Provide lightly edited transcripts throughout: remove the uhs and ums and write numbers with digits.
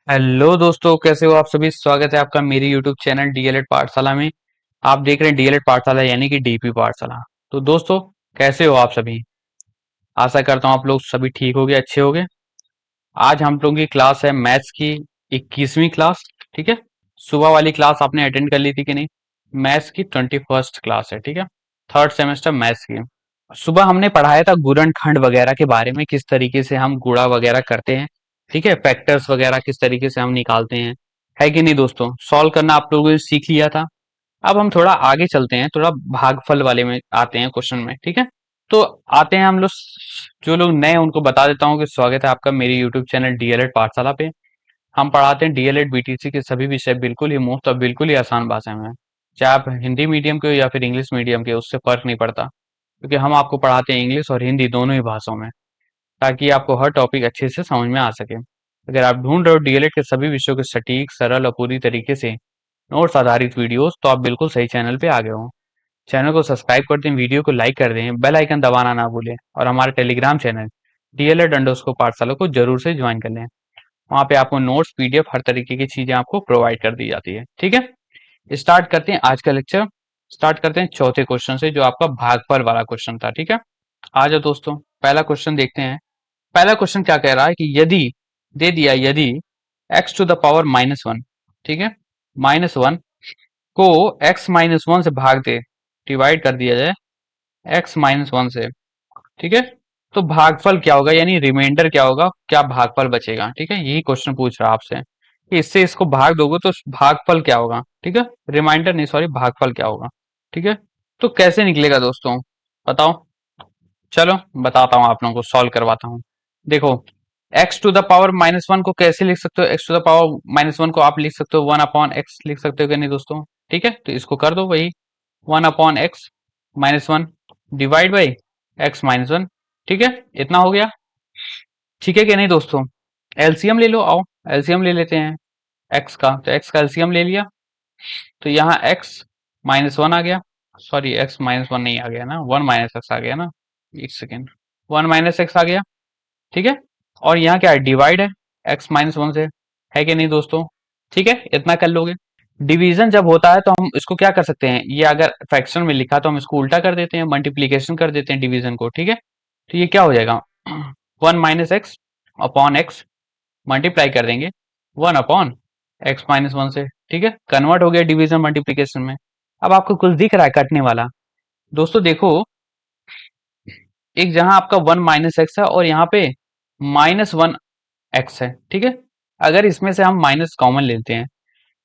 Hello दोस्तों, कैसे हो आप सभी। स्वागत है आपका मेरी यूट्यूब चैनल डीएलएड पाठशाला में। आप देख रहे हैं डीएलएड पाठशाला यानी कि डीपी पाठशाला। तो दोस्तों, कैसे हो आप सभी। आशा करता हूँ आप लोग सभी ठीक होगे, अच्छे होगे। आज हम लोगों की क्लास है मैथ्स की 21वीं क्लास। ठीक है। सुबह वाली क्लास आपने अटेंड कर ली थी कि नहीं। मैथ्स की 21st क्लास है। ठीक है। थर्ड सेमेस्टर मैथ्स की। सुबह हमने पढ़ाया था गुणनखंड वगैरह के बारे में, किस तरीके से हम गुणा वगैरह करते हैं। ठीक है। फैक्टर्स वगैरह किस तरीके से हम निकालते हैं, है कि नहीं दोस्तों। सॉल्व करना आप लोगों ने सीख लिया था। अब हम थोड़ा आगे चलते हैं, थोड़ा भागफल वाले में आते हैं क्वेश्चन में। ठीक है। तो आते हैं हम लोग। जो लोग नए हैं उनको बता देता हूँ कि स्वागत है आपका मेरी यूट्यूब चैनल डीएलएड पाठशाला पे। हम पढ़ाते हैं डीएलएड बीटीसी के सभी विषय बिल्कुल ही मुफ्त और बिल्कुल ही आसान भाषा में। चाहे आप हिंदी मीडियम के हो या फिर इंग्लिश मीडियम के, उससे फर्क नहीं पड़ता, क्योंकि हम आपको पढ़ाते हैं इंग्लिश और हिंदी दोनों ही भाषाओं में, ताकि आपको हर टॉपिक अच्छे से समझ में आ सके। अगर आप ढूंढ रहे हो डीएलएड के सभी विषयों के सटीक, सरल और पूरी तरीके से नोट्स आधारित वीडियोस, तो आप बिल्कुल सही चैनल पे आ गए हो। चैनल को सब्सक्राइब कर दें, वीडियो को लाइक कर दें, बेल आइकन दबाना ना भूलें, और हमारे टेलीग्राम चैनल डीएलएड अंडरस्कोर पाठशाला को जरूर से ज्वाइन कर लें। वहाँ पे आपको नोट्स, पीडीएफ, हर तरीके की चीजें आपको प्रोवाइड कर दी जाती है। ठीक है। स्टार्ट करते हैं आज का लेक्चर। स्टार्ट करते हैं चौथे क्वेश्चन से, जो आपका भागफल वाला क्वेश्चन था। ठीक है। आ जाओ दोस्तों, पहला क्वेश्चन देखते हैं। पहला क्वेश्चन क्या कह रहा है कि यदि दे दिया, यदि x टू द पावर -1, ठीक है, -1 को x -1 से भाग दे, डिवाइड कर दिया जाए x -1 से। ठीक है। तो भागफल क्या होगा, यानी रिमाइंडर क्या होगा, क्या भागफल बचेगा। ठीक है। यही क्वेश्चन पूछ रहा है आपसे कि इससे इसको भाग दोगे तो भागफल क्या होगा। ठीक है। रिमाइंडर नहीं, सॉरी, भागफल क्या होगा। ठीक है। तो कैसे निकलेगा दोस्तों, बताओ। चलो बताता हूँ, आप लोगों को सॉल्व करवाता हूँ। देखो, x टू द पावर -1 को कैसे लिख सकते हो। x टू द पावर -1 को आप लिख सकते हो 1/x लिख सकते हो कि नहीं दोस्तों। ठीक है। तो इसको कर दो वही 1/x -1 डिवाइड बाई x-1। ठीक है। इतना हो गया। ठीक है कि नहीं दोस्तों। एलसीएम ले लो, आओ एलसीएम ले लेते हैं x का। तो x का एलसीएम ले लिया, तो यहाँ x-1 आ गया। सॉरी, x-1 नहीं आ गया ना, 1 - x आ गया ना। एक सेकेंड, 1 - x आ गया। ठीक है। और यहाँ क्या है, डिवाइड है x-1 से, है कि नहीं दोस्तों। ठीक है। इतना कर लोगे। डिवीजन जब होता है तो हम इसको क्या कर सकते हैं, ये अगर फ्रैक्शन में लिखा तो हम इसको उल्टा कर देते हैं, मल्टीप्लीकेशन कर देते हैं डिवीजन को। ठीक है। तो ये क्या हो जाएगा, 1 - x/x मल्टीप्लाई कर देंगे 1/x-1 से। ठीक है। कन्वर्ट हो गया डिवीजन मल्टीप्लीकेशन में। अब आपको कुछ दिख रहा है कटने वाला। दोस्तों देखो, एक जहां आपका 1 - x है और यहाँ पे -1x है। ठीक है। अगर इसमें से हम माइनस कॉमन लेते हैं,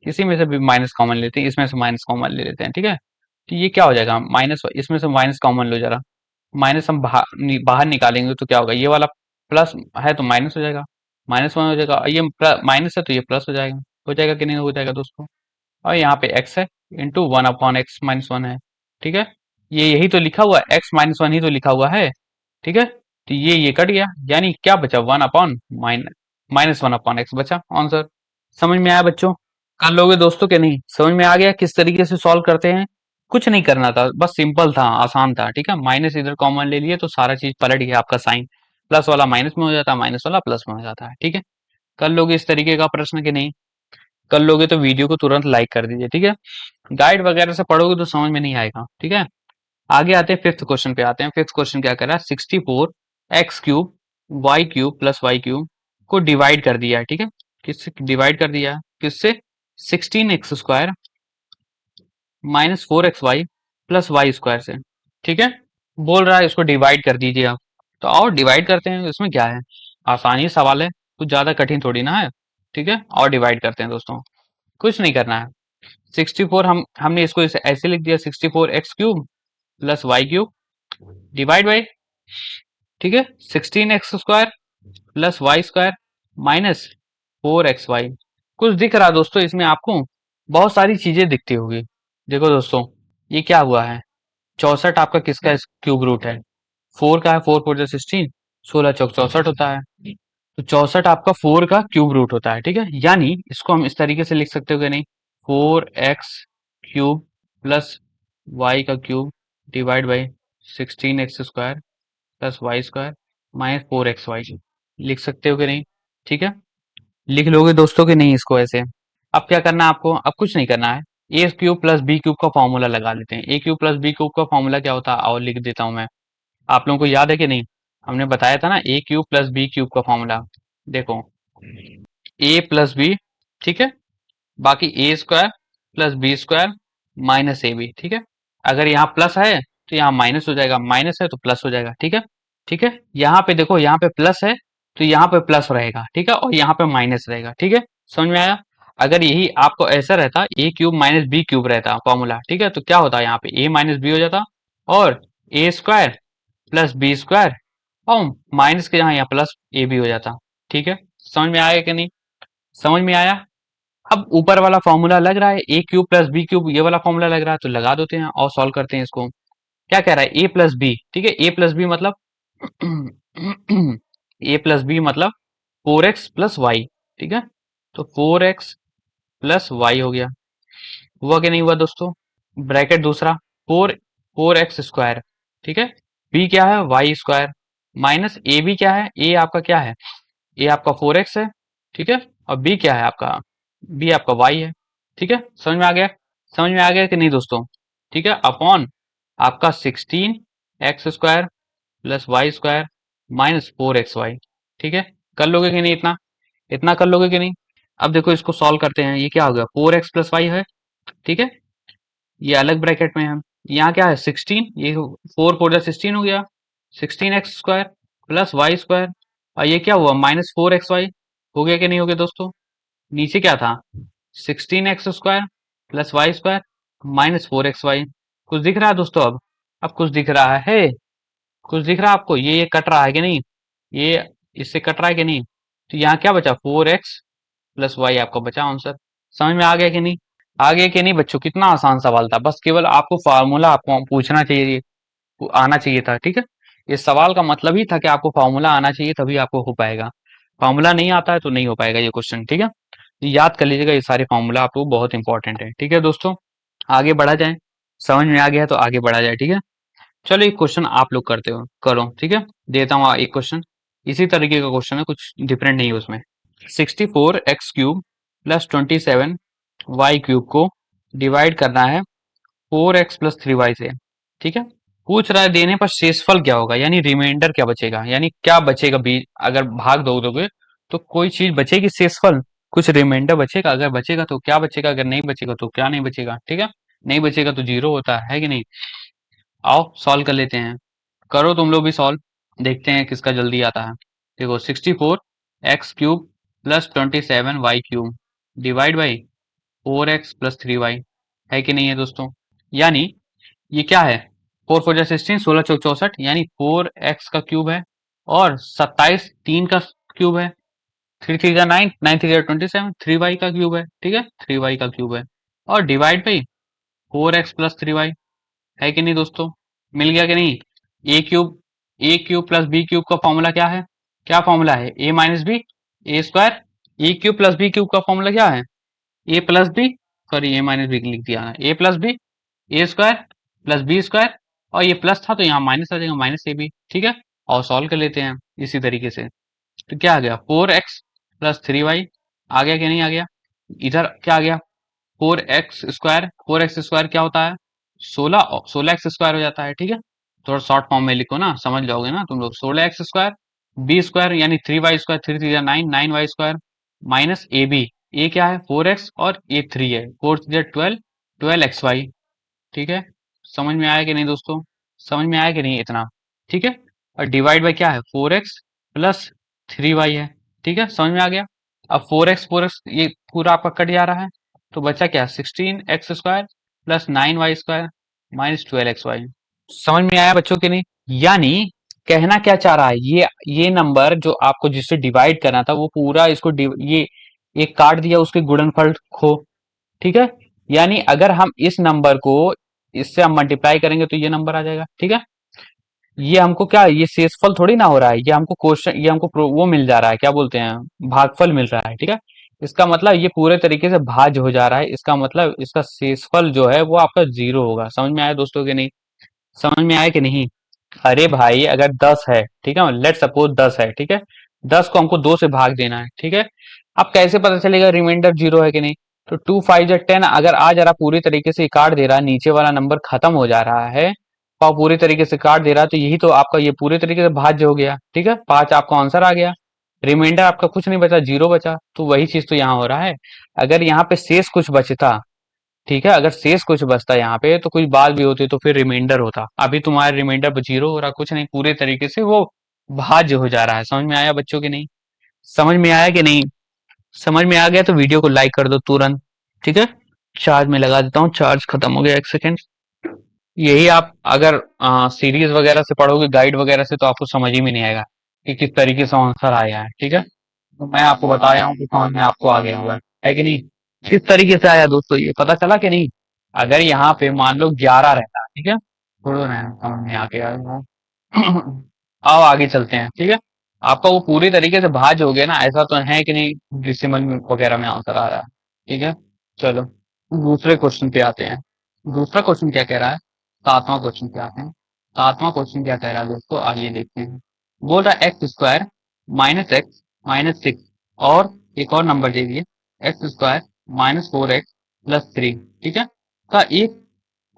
किसी में से भी माइनस कॉमन लेते हैं, इसमें से माइनस कॉमन ले लेते हैं। ठीक है। तो ये क्या हो जाएगा, माइनस, इसमें से माइनस कॉमन लो जरा। माइनस हम बाहर निकालेंगे तो क्या होगा, ये वाला प्लस है तो माइनस हो जाएगा, -1 हो जाएगा। ये माइनस है तो ये प्लस हो जाएगा कि नहीं हो जाएगा दोस्तों। और यहाँ पे x है, इंटू 1/x-1 है। ठीक है। ये यही तो लिखा हुआ है, x-1 ही तो लिखा हुआ है। ठीक है। तो ये कट गया, यानी क्या बचा, 1/-1/x बचा आंसर। समझ में आया बच्चों। कर लोगे दोस्तों के नहीं, समझ में आ गया किस तरीके से सॉल्व करते हैं। कुछ नहीं करना था, बस सिंपल था, आसान था। ठीक है। माइनस इधर कॉमन ले लिए तो सारा चीज पलट गया, आपका साइन प्लस वाला माइनस में हो जाता है, माइनस वाला प्लस में हो जाता है। ठीक है। कर लोगे इस तरीके का प्रश्न के नहीं। कर लोगे तो वीडियो को तुरंत लाइक कर दीजिए। ठीक है। गाइड वगैरह से पढ़ोगे तो समझ में नहीं आएगा। ठीक है। आगे आते हैं, फिफ्थ क्वेश्चन पे आते हैं। फिफ्थ क्वेश्चन क्या कर रहा है, 64 x³ y³ प्लस y³ को डिवाइड कर दिया है। ठीक है। किससे डिवाइड कर दिया है, किससे, 16x² -4xy प्लस y² से। ठीक है। बोल रहा है इसको डिवाइड कर दीजिए आप। तो और डिवाइड करते हैं, इसमें क्या है, आसानी सवाल है, कुछ ज्यादा कठिन थोड़ी ना है। ठीक है। और डिवाइड करते हैं दोस्तों, कुछ नहीं करना है। 64, हमने इसको ऐसे लिख दिया, 64x³ plus y³ divide by, ठीक है, 16x² plus y² minus 4xy। कुछ दिख रहा है दोस्तों इसमें आपको, बहुत सारी चीजें दिखती होगी। देखो दोस्तों, ये क्या हुआ है, 64 आपका किसका क्यूब रूट है, 4 का है, 4 4 16, 16 चौक 64 होता है। तो 64 आपका 4 का क्यूब रूट होता है। ठीक है। यानी इसको हम इस तरीके से लिख सकते हो कि नहीं, 4x³ plus y³ divide by 16x² plus y² -4xy लिख सकते हो कि नहीं। ठीक है। लिख लोगे दोस्तों कि नहीं इसको ऐसे? अब क्या करना है आपको? अब कुछ नहीं करना है। A cube plus B cube का फॉर्मूला लगा लेते हैं। ए क्यूब प्लस बी क्यूब का फॉर्मूला क्या होता है और लिख देता हूं मैं। आप लोगों को याद है कि नहीं? हमने बताया था ना A cube plus B cube का फॉर्मूला। देखो, ए प्लस बी, ठीक है, बाकी A square plus B square minus A B, ठीक है। अगर यहाँ प्लस है तो यहाँ माइनस हो जाएगा, माइनस है तो प्लस हो जाएगा, ठीक है। ठीक है, यहाँ पे देखो, यहाँ पे प्लस है तो यहाँ पे प्लस रहेगा, ठीक है, और यहाँ पे माइनस रहेगा, ठीक है। समझ में आया? अगर यही आपको ऐसा रहता, ए क्यूब माइनस बी क्यूब रहता फॉर्मूला, ठीक है, तो क्या होता है यहाँ पे ए माइनस बी हो जाता, और ए स्क्वायर प्लस बी स्क्वायर, और माइनस के यहाँ प्लस ए बी हो जाता, ठीक है। समझ में आया कि नहीं? समझ में आया? अब ऊपर वाला फॉर्मूला लग रहा है, A cube plus B cube, ये वाला फॉर्मूला लग रहा है, तो लगा देते हैं और सॉल्व करते हैं इसको। क्या कह रहा है? ए प्लस बी, ठीक है, ए प्लस बी मतलब ए प्लस बी मतलब 4x प्लस वाई, ठीक है। तो 4x प्लस वाई हो गया। हुआ कि नहीं हुआ दोस्तों? ब्रैकेट दूसरा, 4x स्क्वायर, ठीक है। बी क्या है? वाई स्क्वायर, माइनस ए बी क्या है? ए आपका क्या है? ए आपका 4x है, ठीक है, और बी क्या है आपका? बी आपका वाई है, ठीक है। समझ में आ गया? समझ में आ गया कि नहीं दोस्तों? ठीक है, अपॉन आपका 16x square plus y square minus 4xy, ठीक है। कर लोगे कि नहीं इतना? इतना कर लोगे कि नहीं? अब देखो इसको सॉल्व करते हैं। ये क्या हो गया? 4x प्लस वाई है, ठीक है, ये अलग ब्रैकेट में है। यहाँ क्या है? 16, ये 4 4 16 हो गया, 16x square plus y square, और ये क्या हुआ? Minus 4xy। हो गया कि नहीं हो गया दोस्तों? नीचे क्या था? 16x square plus y square minus 4xy। कुछ दिख रहा है दोस्तों? अब कुछ दिख रहा है? कुछ दिख रहा है आपको? ये कट रहा है कि नहीं? ये इससे कट रहा है कि नहीं? तो यहाँ क्या बचा? 4x प्लस वाई आपका बचा आंसर। समझ में आ गया कि नहीं? आ गया कि नहीं बच्चों? कितना आसान सवाल था, बस केवल आपको फार्मूला आपको पूछना चाहिए, आना चाहिए था, ठीक है। इस सवाल का मतलब ही था कि आपको फार्मूला आना चाहिए, तभी आपको हो पाएगा। फार्मूला नहीं आता है तो नहीं हो पाएगा ये क्वेश्चन, ठीक है। याद कर लीजिएगा, ये सारे फार्मूला आपको बहुत इंपॉर्टेंट है, ठीक है दोस्तों। आगे बढ़ा जाए, समझ में आ गया तो आगे बढ़ा जाए, ठीक है। चलो एक क्वेश्चन आप लोग करते हो, करो, ठीक है। देता हूँ एक क्वेश्चन, इसी तरीके का क्वेश्चन है, कुछ डिफरेंट नहीं है उसमें। 64x³ प्लस 27y³ को डिवाइड करना है 4x प्लस 3y से, ठीक है। पूछ रहा है देने पर शेषफल क्या होगा, यानी रिमाइंडर क्या बचेगा, यानी क्या बचेगा बीच, अगर भाग दो दोगे तो कोई चीज बचेगी शेषफल, कुछ रिमाइंडर बचेगा, अगर बचेगा तो क्या बचेगा, अगर नहीं बचेगा तो क्या नहीं बचेगा, ठीक है। नहीं बचेगा तो जीरो होता है कि नहीं? आओ सॉल्व कर लेते हैं, करो तुम लोग भी सॉल्व, देखते हैं किसका जल्दी आता है। देखो, 64x³ plus 27y³ divide by 4x plus 3y, है कि नहीं है दोस्तों? यानी ये क्या है? 4 4 16, 16 चौक 64, यानी 4x का क्यूब है, और 27 3 का क्यूब है, 3 3 9, 9 3 27, 3y का क्यूब है, ठीक है, 3y का क्यूब है, और divide by 4x plus 3y, है कि नहीं दोस्तों? मिल गया कि नहीं? ए क्यूब प्लस बी क्यूब का फॉर्मूला क्या है? क्या फॉर्मूला है? ए माइनस बी ए स्क्वायर। ए क्यूब प्लस बी क्यूब का फॉर्मूला क्या है? ए प्लस बी, सॉरी ए माइनस बी लिख दिया है, ए प्लस बी ए स्क्वायर प्लस बी स्क्वायर, और ये प्लस था तो यहाँ माइनस आ जाएगा, माइनस ए बी, ठीक है। और सॉल्व कर लेते हैं इसी तरीके से। तो क्या आ गया? 4x प्लस 3y, आ गया कि नहीं आ गया? इधर क्या आ गया? 4x स्क्वायर, 4x स्क्वायर क्या होता है? 16x स्क्वायर हो जाता है, ठीक है। थोड़ा शॉर्ट फॉर्म में लिखो ना, समझ जाओगे ना तुम लोग। 16x स्क्वायर, बी स्क्वायर यानी 3y square, 3 3 9, 9y square, minus A B, A क्या है? 4x, और ए 3 है, 4 3 12, 12xy, ठीक है। समझ में आया कि नहीं दोस्तों? समझ में आया कि नहीं इतना? ठीक है। और डिवाइड बाय क्या है? 4x प्लस 3y है, ठीक है, समझ में आ गया। अब 4x ये पूरा आपका कट जा रहा है, तो बचा क्या? 16x² plus 9y² minus 12xy। समझ में आया बच्चों के नहीं? यानी कहना क्या चाह रहा है, ये नंबर जो आपको जिससे डिवाइड करना था वो पूरा इसको ये एक काट दिया, उसके गुणनफल खो, ठीक है। यानी अगर हम इस नंबर को इससे हम मल्टीप्लाई करेंगे तो ये नंबर आ जाएगा, ठीक है। ये हमको क्या, ये शेषफल थोड़ी ना हो रहा है, ये हमको क्वेश्चन, ये हमको वो मिल जा रहा है, क्या बोलते हैं, भागफल मिल रहा है, ठीक है। इसका मतलब ये पूरे तरीके से भाज्य हो जा रहा है, इसका मतलब इसका शेषफल जो है वो आपका जीरो होगा। समझ में आया दोस्तों कि नहीं? समझ में आया कि नहीं? अरे भाई अगर 10 है, ठीक है, लेट सपोज 10 है, ठीक है, 10 को हमको 2 से भाग देना है, ठीक है। अब कैसे पता चलेगा रिमाइंडर जीरो है कि नहीं? तो 2 5 10, अगर आज जरा पूरी तरीके से काट दे रहा है, नीचे वाला नंबर खत्म हो जा रहा है और पूरी तरीके से काट दे रहा है, तो यही तो आपका ये पूरी तरीके से भाज्य हो गया। ठीक है, 5 आपका आंसर आ गया। रिमाइंडर आपका कुछ नहीं बचा, जीरो बचा। तो वही चीज तो यहाँ हो रहा है। अगर यहाँ पे शेष कुछ बचता, ठीक है, अगर शेष कुछ बचता यहाँ पे तो कुछ बात भी होती, तो फिर रिमाइंडर होता। अभी तुम्हारा रिमाइंडर जीरो हो रहा, कुछ नहीं, पूरे तरीके से वो भाज्य हो जा रहा है। समझ में आया बच्चों की नहीं? समझ में आया कि नहीं? समझ में आ गया तो वीडियो को लाइक कर दो तुरंत। ठीक है, चार्ज में लगा देता हूँ, चार्ज खत्म हो गया, एक सेकेंड। यही आप अगर सीरीज वगैरह से पढ़ोगे, गाइड वगैरह से, तो आपको समझ ही में नहीं आएगा कि किस तरीके से आंसर आया है। ठीक है, तो मैं आपको बताया हूँ कि समझ में आपको आ गया होगा, है कि नहीं? किस तरीके से आया दोस्तों, ये पता चला कि नहीं? अगर यहाँ पे मान लो 11 रहता, ठीक है, छोड़ो ना, समझ में आ गया। आओ आगे चलते हैं। ठीक है, आपका वो पूरी तरीके से भाज हो गया ना, ऐसा तो है कि नहीं डिसिमल वगैरह में आंसर आ रहा है। ठीक है, चलो दूसरे क्वेश्चन पे आते हैं। दूसरा क्वेश्चन क्या कह रहा है? 7वां क्वेश्चन पे आते हैं। 7वां क्वेश्चन क्या कह रहा है दोस्तों, आइए देखते हैं। बोल रहा है एक्स स्क्वायर -x -6 और एक और नंबर दे दिए, एक्स स्क्वायर -4x+3, ठीक है, का एक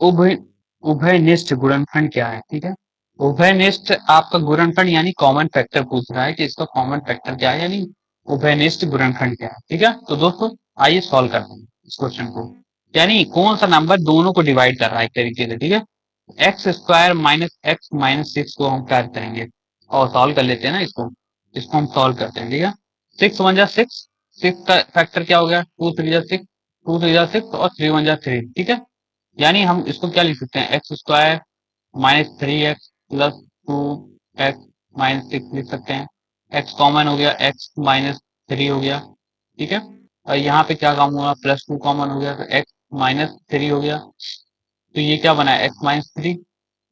उभय उभयनिष्ठ गुणनखंड क्या है? ठीक है, उभयनिष्ठ आपका गुणनखंड यानी कॉमन फैक्टर पूछ रहा है कि इसका कॉमन फैक्टर क्या है, यानी उभयनिष्ठ गुणनखंड क्या है। ठीक है, तो दोस्तों आइए सॉल्व करते हैं इस क्वेश्चन को। यानी कौन सा नंबर दोनों को डिवाइड कर रहा है एक तरीके से। ठीक है, एक्स स्क्वायर -x-6 को हम क्या करेंगे और सॉल्व कर लेते हैं ना इसको। इसको हम सॉल्व करते हैं। ठीक है, 6 1 जा 6, 6 का फैक्टर क्या हो गया, 2 3 जा 6, 2 3 जा 6 और 3 1 जा 3। ठीक है, यानी हम इसको क्या लिख सकते हैं, एक्स स्क्वायर -3x+2x-6 लिख सकते हैं। एक्स कॉमन हो गया, एक्स -3 हो गया। ठीक है, और यहाँ पे क्या काम हुआ, +2 कॉमन हो गया, तो x-3 हो गया। तो ये क्या बना, x-3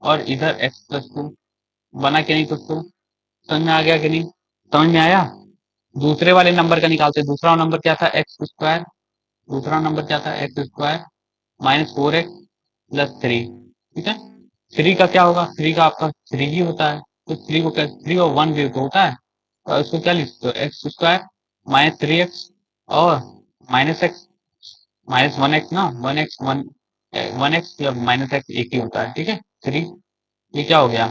और इधर x+2 बना कि नहीं दोस्तों? समझ में आ गया कि नहीं? समझ में आया? दूसरे वाले नंबर का निकालते, दूसरा नंबर क्या था, एक्स स्क्वायर। दूसरा नंबर क्या था, एक्स स्क्वायर -4x+3। ठीक है, थ्री का क्या होगा, थ्री का आपका थ्री ही होता है, तो थ्री को क्या, थ्री और वन भी तो होता है, तो इसको क्या लिख सकते हो, एक्स स्क्वायर -3x और -x -1x ना, 1x या -x एक ही होता है। ठीक है, थ्री, ये क्या हो गया,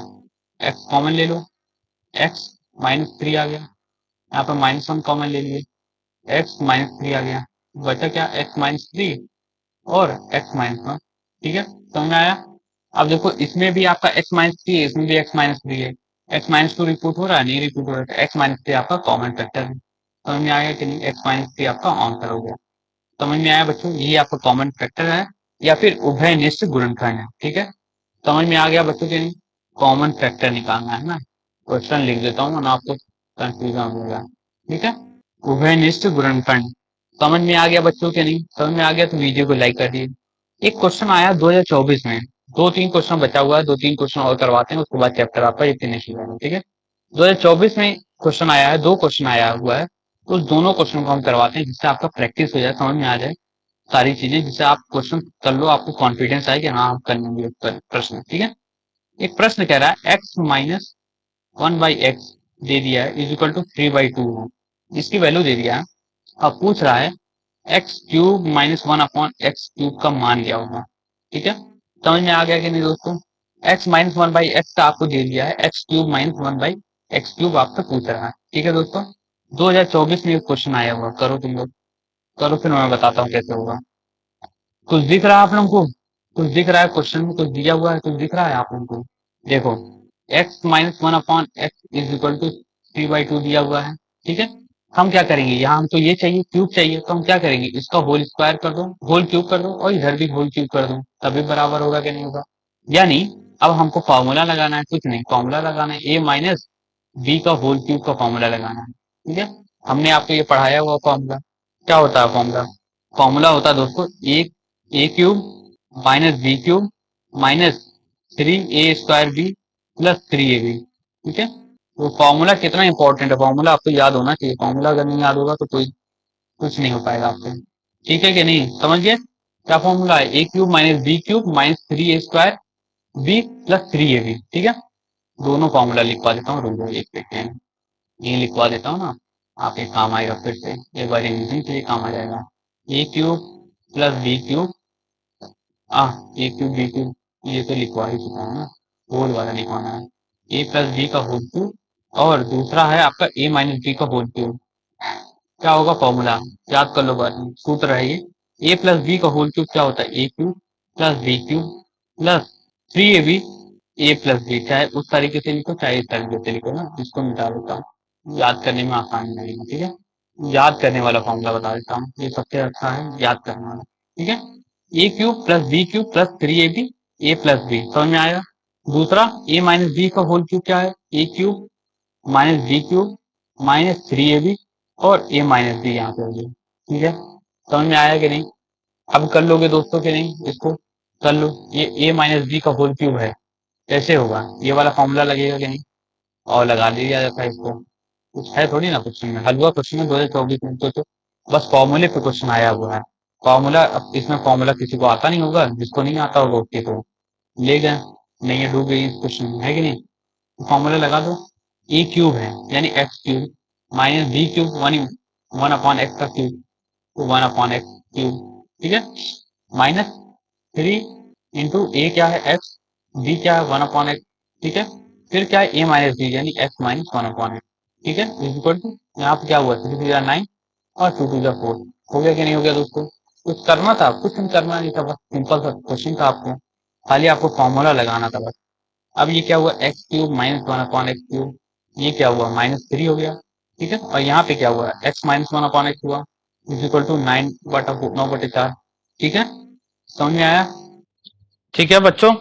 x कॉमन ले लो, x -3 आ गया, यहाँ पर -1 कॉमन ले लिए, x -3 आ गया, बचा क्या, x-3 और x-1। ठीक है, समझ में आया? अब देखो इसमें भी आपका x-3 है, इसमें भी x-3 है, x-2 रिपीट हो रहा है, नहीं रिपीट हो रहा है, x-3 आपका कॉमन फैक्टर है। समझ में आया कि नहीं? x-3 आपका आंसर हो गया। समझ में आया बच्चों, ये आपका कॉमन फैक्टर है या फिर उभयनिष्ठ गुणनखंड है। ठीक है, समझ में आ गया बच्चों के नहीं? कॉमन फैक्टर निकालना है ना, क्वेश्चन लिख देता हूँ ना, आपको कंफ्यूजन हो गया। ठीक है, उभयनिष्ठ गुणनखंड समझ में आ गया बच्चों के नहीं? समझ में आ गया तो वीडियो को लाइक कर दिए। एक क्वेश्चन आया 2024 में, 2 3 क्वेश्चन बचा हुआ है, 2 3 क्वेश्चन और करवाते हैं, उसके बाद चैप्टर आपका ये फिनिश हो जाएगा। ठीक है, 2024 में क्वेश्चन आया है, 2 क्वेश्चन आया हुआ है, तो उस दोनों क्वेश्चन को हम करवाते हैं जिससे आपका प्रैक्टिस हो जाए, समझ में आ जाए सारी चीजें, जिससे आप क्वेश्चन कर लो, आपको कॉन्फिडेंस आए कि हाँ हम कर लेंगे प्रश्न। ठीक है, एक प्रश्न कह रहा है x-1/x दे दिया है इज इक्वल टू 3/2 है, इसकी वैल्यू दे दिया है। अब पूछ रहा है x³ -1/x³ का मान क्या होगा। ठीक है, समझ में आ गया कि नहीं दोस्तों? x-1/x का आपको दे दिया है, x³ -1/x³ आपसे पूछ रहा है। ठीक है दोस्तों, 2024 में क्वेश्चन आया हुआ, करो तुम लोग, करो फिर मैं बताता हूँ कैसे होगा। कुछ दिख रहा है आप लोगों को? कुछ दिख रहा है क्वेश्चन में, कुछ दिया हुआ है, कुछ दिख रहा है आप लोगों को? देखो, x-1/x इज इक्वल टू 3/2 दिया हुआ है। ठीक है, हम क्या करेंगे, यहाँ हमको ये चाहिए, क्यूब चाहिए, तो हम क्या करेंगे, इसका होल स्क्वायर कर दो, होल क्यूब कर दो, और इधर भी होल क्यूब कर दो, तभी बराबर होगा कि नहीं होगा? यानी अब हमको फॉर्मूला लगाना है, कुछ नहीं, फॉर्मूला लगाना है, a-b का होल क्यूब का फॉर्मूला लगाना है। ठीक है, हमने आपको ये पढ़ाया हुआ फॉर्मूला, क्या होता है फॉर्मूला? फॉर्मूला होता है दोस्तों, a³ - b³ -3a²b+3ab। ठीक है, तो फॉर्मूला कितना इंपॉर्टेंट है, फॉर्मूला आपको याद होना चाहिए, फॉर्मूला अगर नहीं याद होगा तो कोई कुछ नहीं हो पाएगा आपसे। ठीक है कि नहीं, समझ गए? क्या फॉर्मूला है, a³ - b³ -3a²b+3ab। ठीक है, दोनों फॉर्मूला लिखवा देता हूँ, रुक जाओ एक सेकेंड, ये लिखवा देता हूँ ना, आपके काम आएगा फिर से एक बार रिवीजन के लिए काम आ जाएगा। ए क्यूब प्लस बी क्यूब, ए क्यूब बी क्यूब ये तो लिखवा ही चुका हूँ ना, होल वाला लिखवाना है। ए प्लस बी का होल क्यूब और दूसरा है आपका ए माइनस बी का होल क्यूब। क्या होगा फॉर्मूला, याद कर लो बात में, सूत्र है ये। ए प्लस बी का होल क्यूब क्या होता है, A cube plus B cube plus 3ab A plus B, चाहे उस तरीके से लिखो चाहे इस तरीके से लिखो ना, इसको मिटा देता हूँ याद करने में आसानी लगेगा। ठीक है, याद करने वाला फॉर्मूला बता देता हूँ, ये सबसे अच्छा है याद करने वाला। ठीक है, A cube plus B cube plus 3ab A plus B, समझ में आएगा। दूसरा ए माइनस बी का होल क्यूब क्या है, A cube minus B cube minus 3ab और ए माइनस बी यहाँ पे हो गया। ठीक है, समझ में आया कि नहीं। अब कर लोगे दोस्तों कि नहीं, इसको कर लो। ये ए माइनस बी का होल क्यूब है, कैसे होगा, ये वाला फॉर्मूला लगेगा कि नहीं, और लगा दिया जाता है इसको। कुछ है थोड़ी ना क्वेश्चन में, हलवा क्वेश्चन में 2024 में तो बस फॉर्मूले पे क्वेश्चन आया हुआ है। फॉर्मूला, अब इसमें फॉर्मूला किसी को आता नहीं होगा, जिसको नहीं आता होगा उसके तो ले गए, नहीं है डूब गई इस क्वेश्चन में, है कि नहीं। फॉर्मूला लगा दो, ए क्यूब है यानी x cube minus B cube one one upon x का क्यूब, तो वन अपॉन एक्स क्यूब। ठीक है, माइनस 3 इंटू ए क्या है एक्स, बी क्या है वन अपॉन एक्स। ठीक है, फिर क्या है ए माइनस बी यानी x minus one upon x. ठीक है, इक्वल टू यहाँ पे क्या हुआ 3 टू 9 और 2 टू 4, हो गया कि नहीं हो गया दोस्तों। कुछ करना था, कुछ नहीं करना नहीं था, बस सिंपल सा क्वेश्चन था आपको, खाली आपको फॉर्मूला लगाना था बस। अब ये क्या हुआ x cube minus one upon x cube, ये क्या हुआ -3 हो गया। ठीक है, और यहाँ पे क्या हुआ x minus one upon x हुआ इज इक्वल टू 9/9/4। ठीक है, समझ में आया। ठीक है बच्चों,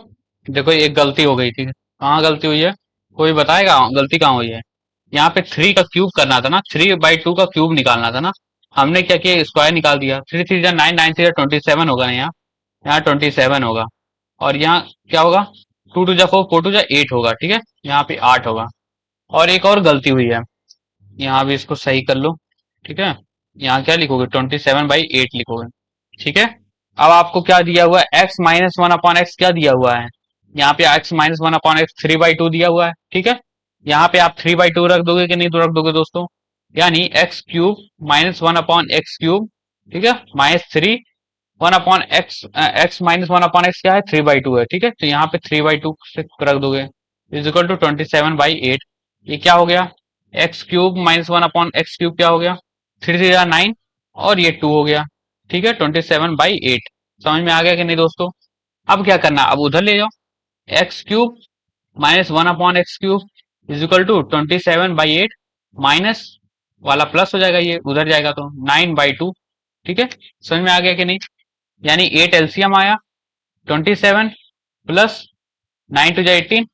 देखो एक गलती हो गई थी, कहाँ गलती हुई है, कोई बताएगा गलती कहाँ हुई है। यहाँ पे 3 का क्यूब करना था ना, 3/2 का क्यूब निकालना था ना, हमने क्या किया स्क्वायर निकाल दिया। 3 3 9 9 27 होगा ना, यहाँ यहाँ 27 होगा, और यहाँ क्या होगा 2 2 4 4 2 8 होगा। ठीक है, यहाँ पे 8 होगा। और एक और गलती हुई है, यहाँ भी इसको सही कर लो। ठीक है, यहाँ क्या लिखोगे 27/8 लिखोगे। ठीक है, अब आपको क्या दिया हुआ है x minus one upon x क्या दिया हुआ है, यहाँ पे x minus one upon x 3/2 दिया हुआ है। ठीक है, यहाँ पे आप 3/2 रख दोगे कि नहीं तो रख दोगे दोस्तों, यानी x cube minus one upon x cube. ठीक है, -3 one upon x, x minus one upon x क्या है 3/2 है। ठीक है, तो यहाँ पे 3/2 से रख दोगे इज इक्वल टू 27/8। ये क्या हो गया x cube minus one upon x cube क्या हो गया 3 3 9 और ये 2 हो गया। ठीक है, 27/8, समझ में आ गया कि नहीं दोस्तों। अब क्या करना, अब उधर ले जाओ, x cube minus one upon x cube is equal to 27/8 minus वाला प्लस हो जाएगा, ये उधर जाएगा तो 9/2। ठीक है, समझ में आ गया कि नहीं, यानी 8 एलसीएम आया 27 प्लस 9 2 जा 18,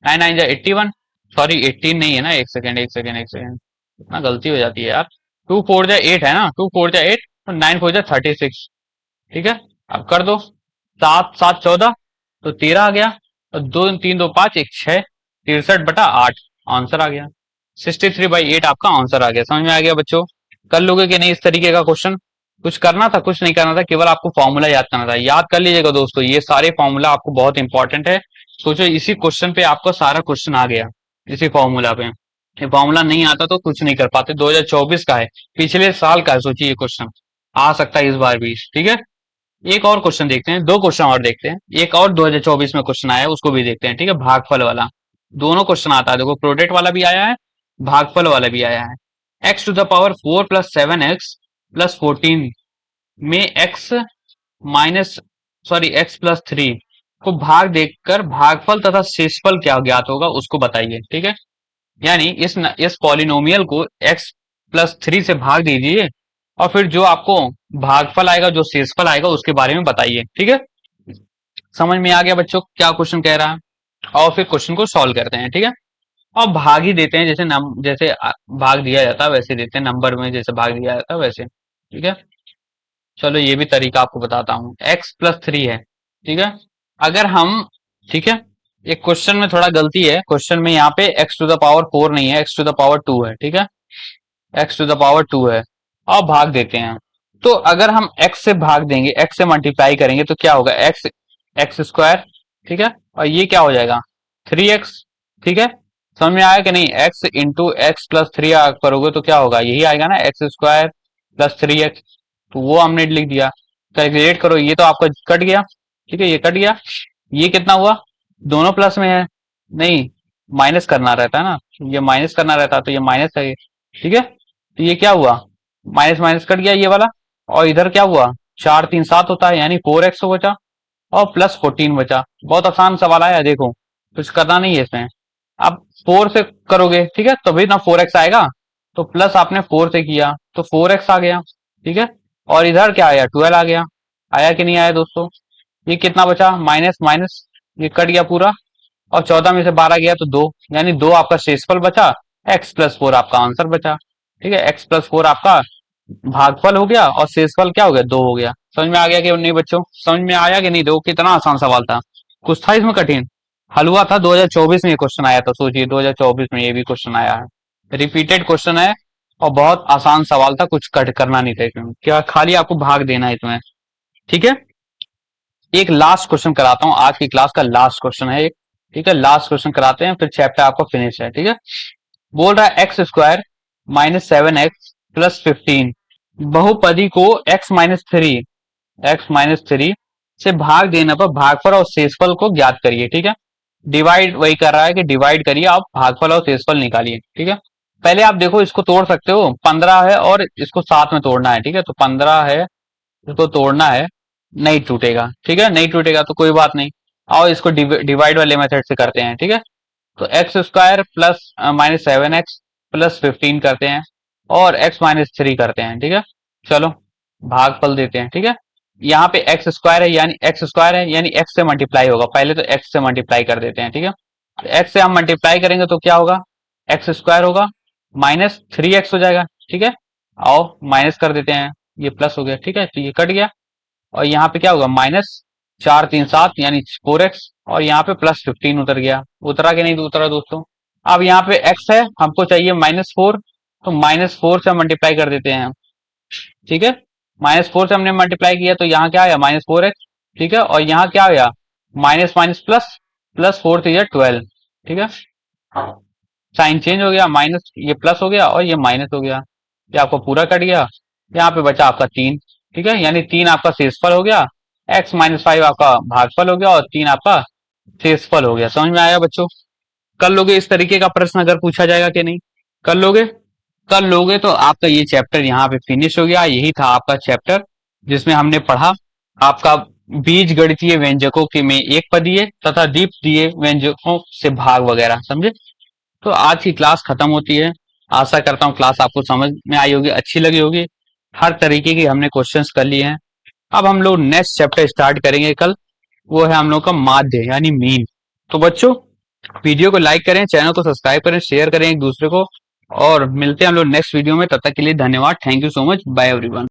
9 9 जा 81, सॉरी 18 नहीं है ना, एक सेकेंड एक सेकेंड एक सेकेंड, इतना गलती हो जाती है यार। 2 4 जा 8 है ना, 2 4 जा 8 और 9 4 जा 36। ठीक है, अब कर दो, 7 7 14 तो 13 आ गया, और 2 3 2 5 1 6, 63/8 आंसर आ गया। 63/8 आपका आंसर आ गया, समझ में आ गया बच्चों। कर लोगे कि नहीं इस तरीके का क्वेश्चन, कुछ करना था कुछ नहीं करना था, केवल आपको फॉर्मूला याद करना था। याद कर लीजिएगा दोस्तों, ये सारे फॉर्मूला आपको बहुत इंपॉर्टेंट है। सोचो इसी क्वेश्चन पे आपका सारा क्वेश्चन आ गया, इसी फॉर्मूला पे। ये फॉर्मूला नहीं आता तो कुछ नहीं कर पाते। 2024 का है, पिछले साल का है, सोचिए ये क्वेश्चन आ सकता है इस बार भी। ठीक है, एक और क्वेश्चन देखते हैं, दो क्वेश्चन और देखते हैं, एक और 2024 में क्वेश्चन आया है उसको भी देखते हैं। ठीक है, भागफल वाला, दोनों क्वेश्चन आता है, देखो प्रोडक्ट वाला भी आया है, भागफल वाला भी आया है। X to the power 4 plus 7x plus 14 में x minus sorry x plus 3 को भाग देकर भागफल तथा शेषफल क्या ज्ञात होगा उसको बताइए। ठीक है, यानी इस पॉलिनोमियल को x प्लस 3 से भाग दीजिए और फिर जो आपको भागफल आएगा जो शेषफल आएगा उसके बारे में बताइए। ठीक है, समझ में आ गया बच्चों क्या क्वेश्चन कह रहा है, और फिर क्वेश्चन को सॉल्व करते हैं। ठीक है, और भाग ही देते हैं, जैसे भाग दिया जाता है वैसे देते हैं, नंबर में जैसे भाग दिया जाता है वैसे। ठीक है, चलो ये भी तरीका आपको बताता हूँ, x प्लस 3 है। ठीक है, अगर हम, ठीक है, एक क्वेश्चन में थोड़ा गलती है, क्वेश्चन में यहाँ पे x टू द पावर 4 नहीं है, x टू द पावर 2 है। ठीक है, x टू द पावर 2 है, और भाग देते हैं, तो अगर हम x से भाग देंगे, x से मल्टीप्लाई करेंगे तो क्या होगा x x स्क्वायर। ठीक है, और ये क्या हो जाएगा 3x। ठीक है, समझ में आया कि नहीं? X into x plus three करोगे तो क्या होगा, यही आएगा ना, x square plus three x. तो वो हमने लिख दिया। कैलकुलेट करो, ये तो आपका कट गया, ठीक है, ये कट गया। ये कितना हुआ, दोनों प्लस में है, नहीं माइनस करना रहता है ना, ये माइनस करना रहता है, तो ये माइनस है ये, ठीक है। तो ये क्या हुआ, माइनस माइनस कट गया ये वाला। और इधर क्या हुआ, चार तीन सात होता है, यानी फोर एक्स बचा और प्लस फोर्टीन बचा। बहुत आसान सवाल आया, देखो कुछ करना नहीं है इसमें। आप फोर से करोगे, ठीक है, तभी ना फोर एक्स आएगा। तो प्लस आपने फोर से किया तो फोर एक्स आ गया, ठीक है। और इधर क्या आया, ट्वेल्व आ गया। आया कि नहीं आया दोस्तों? ये कितना बचा, माइनस माइनस, ये कट गया पूरा। और 14 में से 12 गया तो दो, यानी दो आपका शेषफल बचा। एक्स प्लस फोर आपका आंसर बचा, ठीक है। एक्स प्लस फोर आपका भागफल हो गया और शेषफल क्या हो गया, दो हो गया। समझ में आ गया कि नहीं बच्चों? समझ में आया कि नहीं? देखो कितना आसान सवाल था, कुछ था इसमें कठिन? हलवा था, 2024 में ये क्वेश्चन आया था, सोचिए 2024 में ये भी क्वेश्चन आया है, रिपीटेड क्वेश्चन है। और बहुत आसान सवाल था, कुछ कट करना नहीं था इसमें, क्या खाली आपको भाग देना है इसमें, ठीक है। एक लास्ट क्वेश्चन कराता हूँ, आज की क्लास का लास्ट क्वेश्चन है एक, ठीक है। लास्ट क्वेश्चन कराते हैं, फिर चैप्टर आपका फिनिश है, ठीक है। बोल रहा है X square minus seven X plus fifteen बहुपदी को एक्स माइनस थ्री से भाग देने पर भागफल और शेषफल को ज्ञात करिए, ठीक है। डिवाइड वही कर रहा है कि डिवाइड करिए, आप भागफल और शेषफल निकालिए, ठीक है। पहले आप देखो, इसको तोड़ सकते हो, 15 है और इसको साथ में तोड़ना है, ठीक है। तो 15 है, इसको तोड़ना है, नहीं टूटेगा, ठीक है, नहीं टूटेगा तो कोई बात नहीं। आओ इसको डिवाइड वाले मेथड से करते हैं, ठीक है। तो x square plus minus seven X plus fifteen करते हैं और एक्स माइनस थ्री करते हैं, ठीक है। चलो भागफल देते हैं, ठीक है। यहाँ पे एक्स स्क्वायर है, यानी एक्स स्क्वायर है यानी एक्स से मल्टीप्लाई होगा, पहले तो एक्स से मल्टीप्लाई कर देते हैं, ठीक है। एक्स से हम मल्टीप्लाई करेंगे तो क्या होगा, एक्स स्क्वायर होगा माइनस थ्री एक्स हो जाएगा, ठीक है। आओ माइनस कर देते हैं, ये प्लस हो गया, ठीक है, तो ये कट गया। और यहाँ पे क्या होगा, माइनस चार तीन सात यानी फोर एक्स, और यहाँ पे प्लस फिफ्टीन उतर गया, उतरा कि नहीं उतरा दोस्तों? अब यहाँ पे एक्स है, हमको चाहिए माइनस फोर, तो माइनस फोर से मल्टीप्लाई कर देते हैं, ठीक है। माइनस फोर से हमने मल्टीप्लाई किया तो यहाँ क्या आया, माइनस फोर एक्स, ठीक है। और यहाँ क्या आया, minus minus plus, plus four three twelve, ठीक है। साइन चेंज हो गया, माइनस ये प्लस हो गया और ये माइनस हो गया, ये आपका पूरा कट गया। यहाँ पे बचा आपका तीन, ठीक है, यानी तीन आपका शेषफल हो गया। एक्स माइनस फाइव आपका भागफल हो गया और तीन आपका शेषफल हो गया। समझ में आया बच्चों? कर लोगे इस तरीके का प्रश्न अगर पूछा जाएगा कि नहीं, कर लोगे? कर लोगे तो आपका ये चैप्टर यहाँ पे फिनिश हो गया। यही था आपका चैप्टर जिसमें हमने पढ़ा आपका बीज गणितीय व्यंजकों के में एक पदीय तथा द्विपदीय व्यंजकों से भाग वगैरह, समझे? तो आज की क्लास खत्म होती है। आशा करता हूँ क्लास आपको समझ में आई होगी, अच्छी लगी होगी। हर तरीके की हमने क्वेश्चंस कर लिए हैं। अब हम लोग नेक्स्ट चैप्टर स्टार्ट करेंगे कल, वो है हम लोग का माध्य यानी मीन। तो बच्चों वीडियो को लाइक करें, चैनल को सब्सक्राइब करें, शेयर करें एक दूसरे को, और मिलते हैं हम लोग नेक्स्ट वीडियो में। तब तक के लिए धन्यवाद, thank you so much, bye everyone.